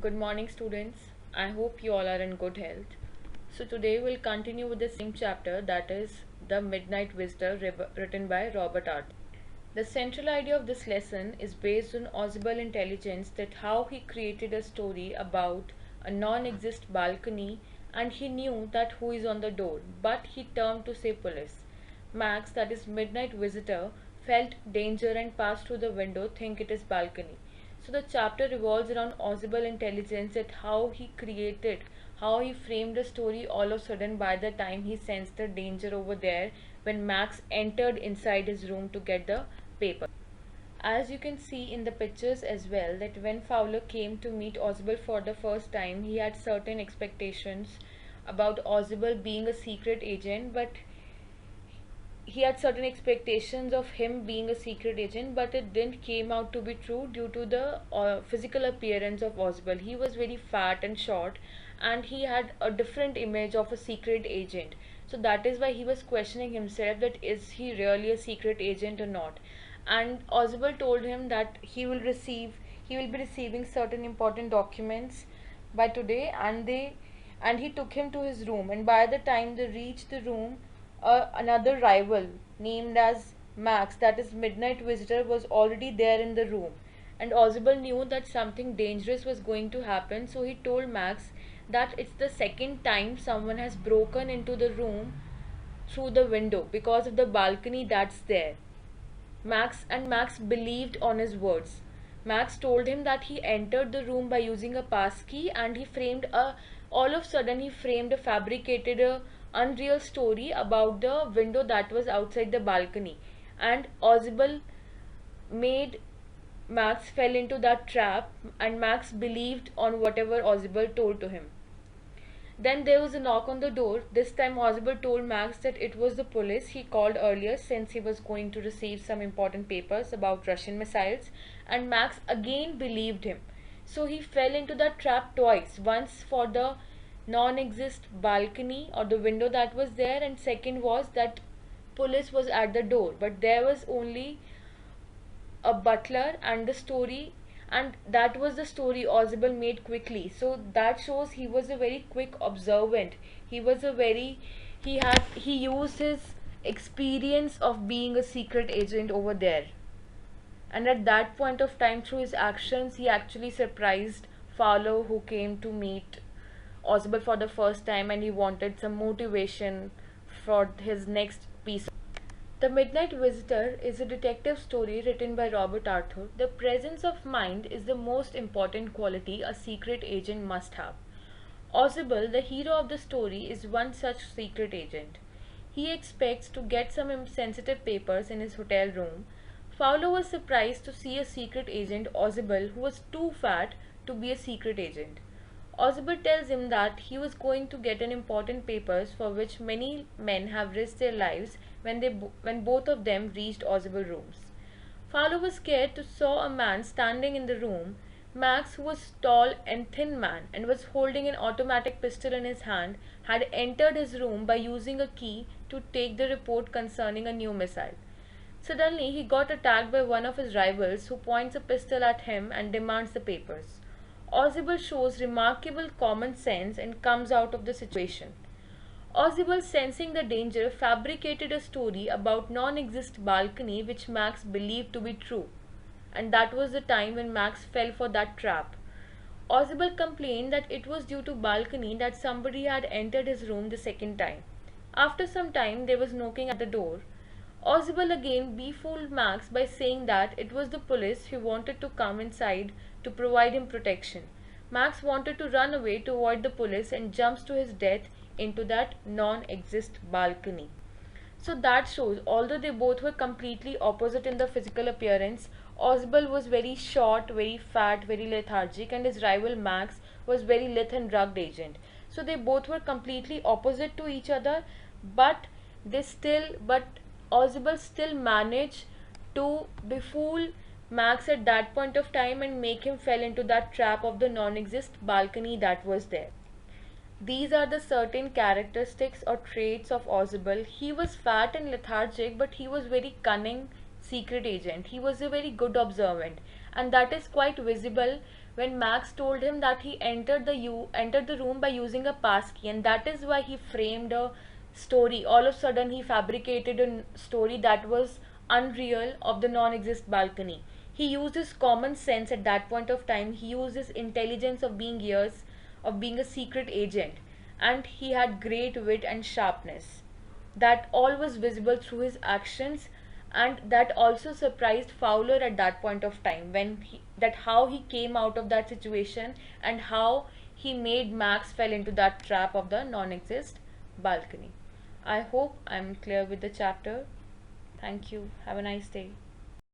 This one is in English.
Good morning, students. I hope you all are in good health. So, today we'll continue with the same chapter, that is The Midnight Visitor, written by Robert Arthur. The central idea of this lesson is based on Ausubel intelligence, that how he created a story about a non-exist balcony, and he knew that who is on the door, but he turned to say police. Max, that is midnight visitor, felt danger and passed through the window, think it is balcony. So the chapter revolves around Ausubel intelligence, at how he created, how he framed a story all of a sudden by the time he sensed the danger over there when Max entered inside his room to get the paper. As you can see in the pictures as well, that when Fowler came to meet Ausubel for the first time, he had certain expectations about Ausubel being a secret agent, but he had certain expectations of him being a secret agent, but it didn't came out to be true due to the physical appearance of Ausubel. He was very fat and short, and he had a different image of a secret agent. So that is why he was questioning himself, that is he really a secret agent or not. And Ausubel told him that he will be receiving certain important documents by today, and he took him to his room, and by the time they reached the room, another rival named as Max, that is midnight visitor, was already there in the room. And Ausubel knew that something dangerous was going to happen, so he told Max that it's the second time someone has broken into the room through the window because of the balcony that's there. Max believed on his words. Max told him that he entered the room by using a passkey, and all of a sudden he framed a fabricated unreal story about the window that was outside the balcony. And Ausubel made Max fell into that trap, and Max believed on whatever Ausubel told to him. Then there was a knock on the door. This time Ausubel told Max that it was the police he called earlier, since he was going to receive some important papers about Russian missiles, and Max again believed him. So he fell into that trap twice, once for the non-exist balcony or the window that was there, and second was that police was at the door, but there was only a butler, and that was the story Ausubel made quickly. So that shows he was a very quick observant. He used his experience of being a secret agent over there, and at that point of time, through his actions, he actually surprised Fowler, who came to meet Ausubel for the first time, and he wanted some motivation for his next piece. The Midnight Visitor is a detective story written by Robert Arthur. The presence of mind is the most important quality a secret agent must have. Ausubel, the hero of the story, is one such secret agent. He expects to get some sensitive papers in his hotel room. Fowler was surprised to see a secret agent, Ausubel, who was too fat to be a secret agent. Ausubel tells him that he was going to get an important papers for which many men have risked their lives when both of them reached Ausubel rooms. Fowler was scared to saw a man standing in the room. Max, who was tall and thin man and was holding an automatic pistol in his hand, had entered his room by using a key to take the report concerning a new missile. Suddenly he got attacked by one of his rivals, who points a pistol at him and demands the papers. Ausubel shows remarkable common sense and comes out of the situation. Ausubel, sensing the danger, fabricated a story about non-exist balcony which Max believed to be true, and that was the time when Max fell for that trap. Ausubel complained that it was due to balcony that somebody had entered his room the second time. After some time there was knocking at the door. Ausubel again befooled Max by saying that it was the police who wanted to come inside to provide him protection. Max wanted to run away to avoid the police and jumps to his death into that non-exist balcony. So that shows, although they both were completely opposite in the physical appearance, Ausubel was very short, very fat, very lethargic, and his rival Max was very lithe and rugged agent. So they both were completely opposite to each other, but Ausubel still managed to befool Max at that point of time and make him fall into that trap of the non-exist balcony that was there. These are the certain characteristics or traits of Ausubel. He was fat and lethargic, but he was very cunning secret agent. He was a very good observant, and that is quite visible when Max told him that he entered the room by using a pass key, and that is why he framed a story. All of a sudden, he fabricated a story that was unreal of the non-exist balcony. He used his common sense at that point of time. He used his intelligence of being years of being a secret agent, and he had great wit and sharpness. That all was visible through his actions, and that also surprised Fowler at that point of time, that how he came out of that situation and how he made Max fell into that trap of the non-exist balcony. I hope I'm clear with the chapter. Thank you. Have a nice day.